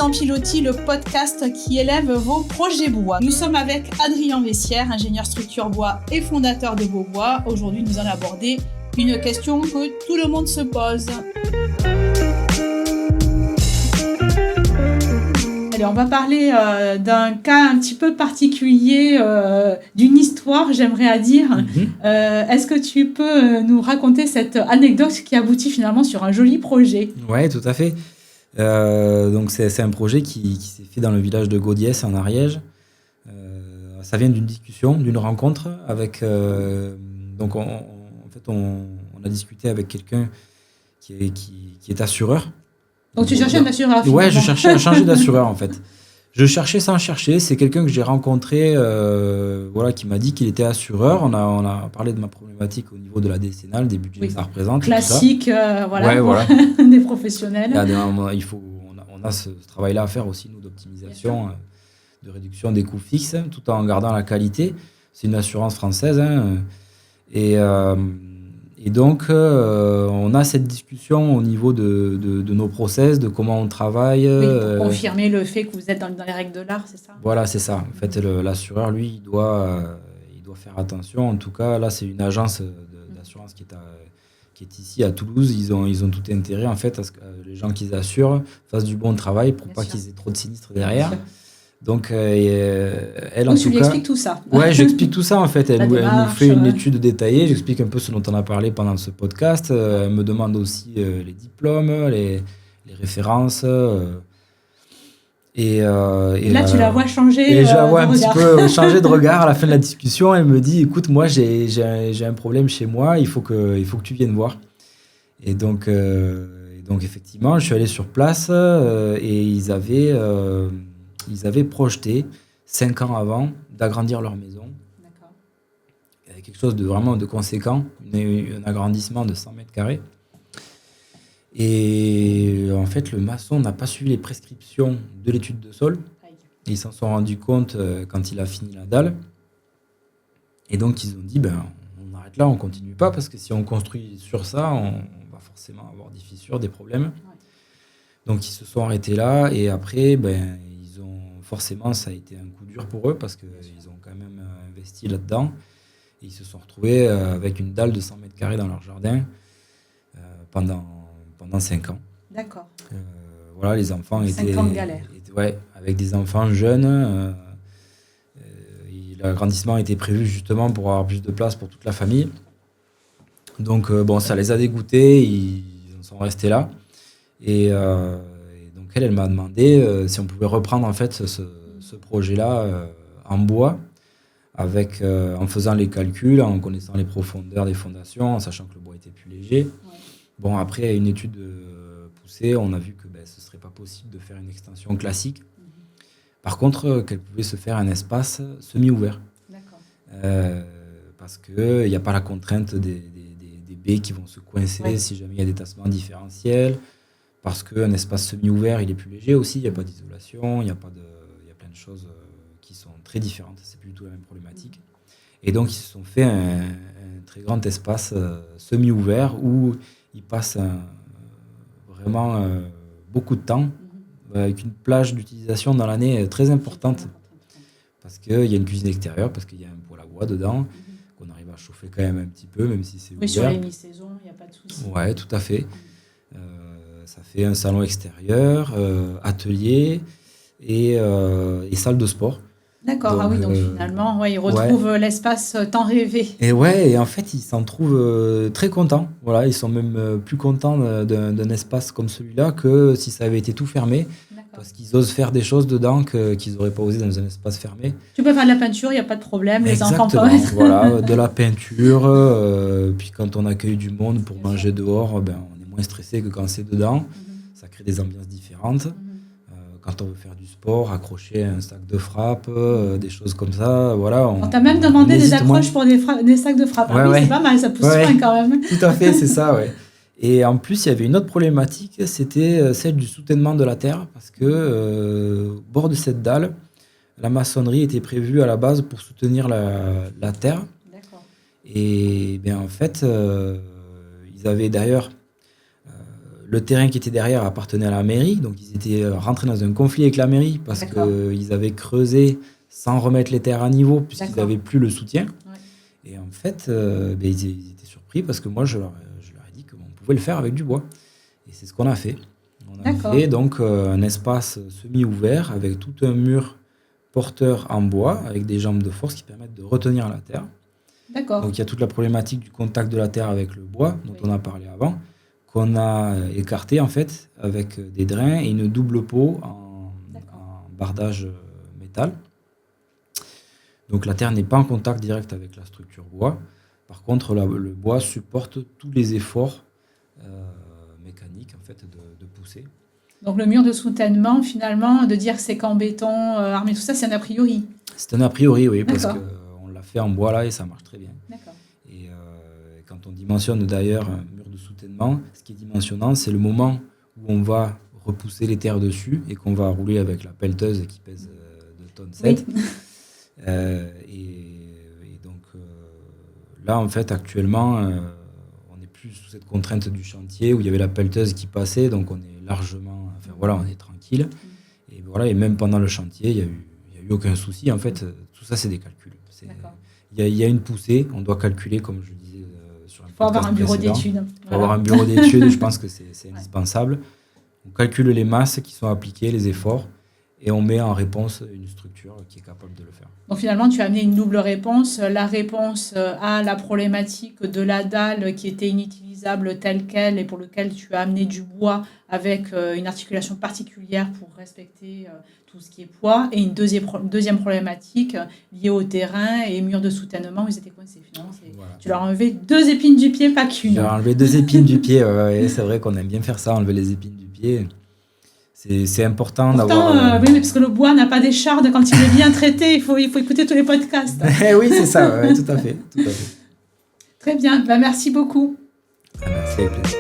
dans Pilotis, le podcast qui élève vos projets bois. Nous sommes avec Adrien Vessière, ingénieur structure bois et fondateur de Beaubois. Aujourd'hui, nous allons aborder une question que tout le monde se pose. Allez, on va parler d'un cas un petit peu particulier, d'une histoire, j'aimerais dire. Est-ce que tu peux nous raconter cette anecdote qui aboutit finalement sur un joli projet ? Oui, tout à fait. Donc c'est un projet qui s'est fait dans le village de Gaudiès, en Ariège. Ça vient d'une discussion, d'une rencontre avec... donc on a discuté avec quelqu'un qui est assureur. Donc tu cherchais un assureur? Ouais, je cherchais à changer d'assureur en fait. Je cherchais sans chercher. C'est quelqu'un que j'ai rencontré, qui m'a dit qu'il était assureur. On a parlé de ma problématique au niveau de la décennale, des budgets que ça représente. Classique, voilà. Des professionnels. On a ce travail-là à faire aussi, nous, d'optimisation, de réduction des coûts fixes, tout en gardant la qualité. C'est une assurance française. Et donc, on a cette discussion au niveau de nos process, de comment on travaille. Pour confirmer le fait que vous êtes dans les règles de l'art, c'est ça ? Voilà, c'est ça. En fait, l'assureur, lui, il doit faire attention. En tout cas, là, c'est une agence d'assurance qui est ici à Toulouse. Ils ont tout intérêt, en fait, à ce que les gens qu'ils assurent fassent du bon travail pour pas qu'ils aient trop de sinistres derrière. Donc, elle, en tout cas... Tu lui expliques tout ça. Ouais, j'explique tout ça, en fait. Elle nous fait une étude détaillée. J'explique un peu ce dont on a parlé pendant ce podcast. Elle me demande aussi les diplômes, les références. Et là, tu la vois changer et je la vois un petit peu changer de regard à la fin de la discussion. Elle me dit, écoute, moi, j'ai un problème chez moi. Il faut que tu viennes voir. Et donc effectivement, je suis allé sur place et ils avaient projeté 5 ans avant d'agrandir leur maison. D'accord. Il y avait quelque chose de vraiment de conséquent, un agrandissement de 100 mètres carrés. Et en fait, le maçon n'a pas suivi les prescriptions de l'étude de sol. Ils s'en sont rendus compte quand il a fini la dalle. Et donc, ils ont dit, on arrête là, on ne continue pas, parce que si on construit sur ça, on va forcément avoir des fissures, des problèmes. Ouais. Donc, ils se sont arrêtés là. Et après, forcément, ça a été un coup dur pour eux parce qu'ils ont quand même investi là-dedans. Et ils se sont retrouvés avec une dalle de 100 mètres carrés dans leur jardin pendant 5 ans. D'accord. Les enfants 5 ans de galère. Avec des enfants jeunes. L'agrandissement était prévu justement pour avoir plus de place pour toute la famille. Donc, ça les a dégoûtés. Ils en sont restés là. Et donc, elle m'a demandé si on pouvait reprendre en fait ce projet-là en bois, en faisant les calculs, en connaissant les profondeurs des fondations, en sachant que le bois était plus léger. Ouais. Bon, après une étude poussée, on a vu que ce ne serait pas possible de faire une extension classique. Par contre, qu'elle pouvait se faire un espace semi-ouvert. D'accord. Parce qu'il n'y a pas la contrainte des baies qui vont se coincer si jamais il y a des tassements différentiels. Parce qu'un espace semi-ouvert, il est plus léger aussi, il n'y a pas d'isolation, il y a plein de choses qui sont très différentes, c'est plus du tout la même problématique. Et donc, ils se sont fait un très grand espace semi-ouvert où ils passent vraiment beaucoup de temps, avec une plage d'utilisation dans l'année très importante. Parce qu'il y a une cuisine extérieure, parce qu'il y a un poêle à bois dedans, qu'on arrive à chauffer quand même un petit peu, même si c'est ouvert. Sur les mi-saisons, il n'y a pas de souci. Oui, tout à fait. Ça fait un salon extérieur, atelier et salle de sport. D'accord, donc finalement, ils retrouvent l'espace tant rêvé. Et en fait, ils s'en trouvent très contents. Voilà, ils sont même plus contents d'un espace comme celui-là que si ça avait été tout fermé. D'accord. Parce qu'ils osent faire des choses dedans qu'ils n'auraient pas osé dans un espace fermé. Tu peux faire de la peinture, il n'y a pas de problème. Exactement, les enfants peuvent. Voilà, de la peinture. Puis quand on accueille du monde pour manger dehors, on est moins stressé que quand c'est dedans. Ça crée des ambiances différentes. Quand on veut faire du sport, accrocher un sac de frappe, des choses comme ça, voilà. On t'a même demandé des accroches pour des sacs de frappe. C'est pas mal, ça pousse loin quand même. Tout à fait, c'est ça, ouais. Et en plus, il y avait une autre problématique, c'était celle du soutènement de la terre, parce que au bord de cette dalle, la maçonnerie était prévue à la base pour soutenir la terre. D'accord. Et en fait, ils avaient d'ailleurs le terrain qui était derrière appartenait à la mairie, donc ils étaient rentrés dans un conflit avec la mairie parce D'accord. qu'ils avaient creusé sans remettre les terres à niveau puisqu'ils D'accord. n'avaient plus le soutien. Ouais. Et en fait, ils étaient surpris parce que moi, je leur ai dit qu'on pouvait le faire avec du bois. Et c'est ce qu'on a fait. On a D'accord. fait donc un espace semi-ouvert avec tout un mur porteur en bois avec des jambes de force qui permettent de retenir la terre. D'accord. Donc il y a toute la problématique du contact de la terre avec le bois dont Oui. on a parlé avant, qu'on a écarté en fait avec des drains et une double peau en bardage métal. Donc la terre n'est pas en contact direct avec la structure bois. Par contre, le bois supporte tous les efforts mécaniques en fait, de pousser. Donc le mur de soutènement, finalement, de dire que c'est qu'en béton armé, tout ça, c'est un a priori. C'est un a priori, oui, parce D'accord. qu'on l'a fait en bois là et ça marche très bien. D'accord. Et quand on dimensionne d'ailleurs un mur de soutènement, ce qui est dimensionnant, c'est le moment où on va repousser les terres dessus et qu'on va rouler avec la pelleteuse qui pèse 2 tonnes 7. Oui. Et donc là, en fait, actuellement, on n'est plus sous cette contrainte du chantier où il y avait la pelleteuse qui passait, donc on est largement, enfin voilà, on est tranquille. Et voilà, et même pendant le chantier, il y a eu aucun souci. En fait, tout ça, c'est des calculs. D'accord. Il y a une poussée, on doit calculer, comme je disais sur un Il faut avoir un bureau précédent. d'études. Il faut avoir un bureau d'études, je pense que c'est indispensable. On calcule les masses qui sont appliquées, les efforts, et on met en réponse une structure qui est capable de le faire. Donc finalement, tu as amené une double réponse. La réponse à la problématique de la dalle qui était inutilisable telle qu'elle et pour lequel tu as amené du bois avec une articulation particulière pour respecter tout ce qui est poids. Et une deuxième problématique liée au terrain et mur de soutènement où ils étaient coincés. Finalement, Voilà. tu leur as enlevé 2 épines du pied, pas qu'une. J'ai enlevé 2 épines du pied. Ouais, c'est vrai qu'on aime bien faire ça, enlever les épines du pied. C'est important Pourtant, d'avoir... oui, mais parce que le bois n'a pas d'écharde quand il est bien traité. Il faut écouter tous les podcasts. Oui, c'est ça, ouais, tout à fait. Très bien. Merci beaucoup. Merci, avec plaisir.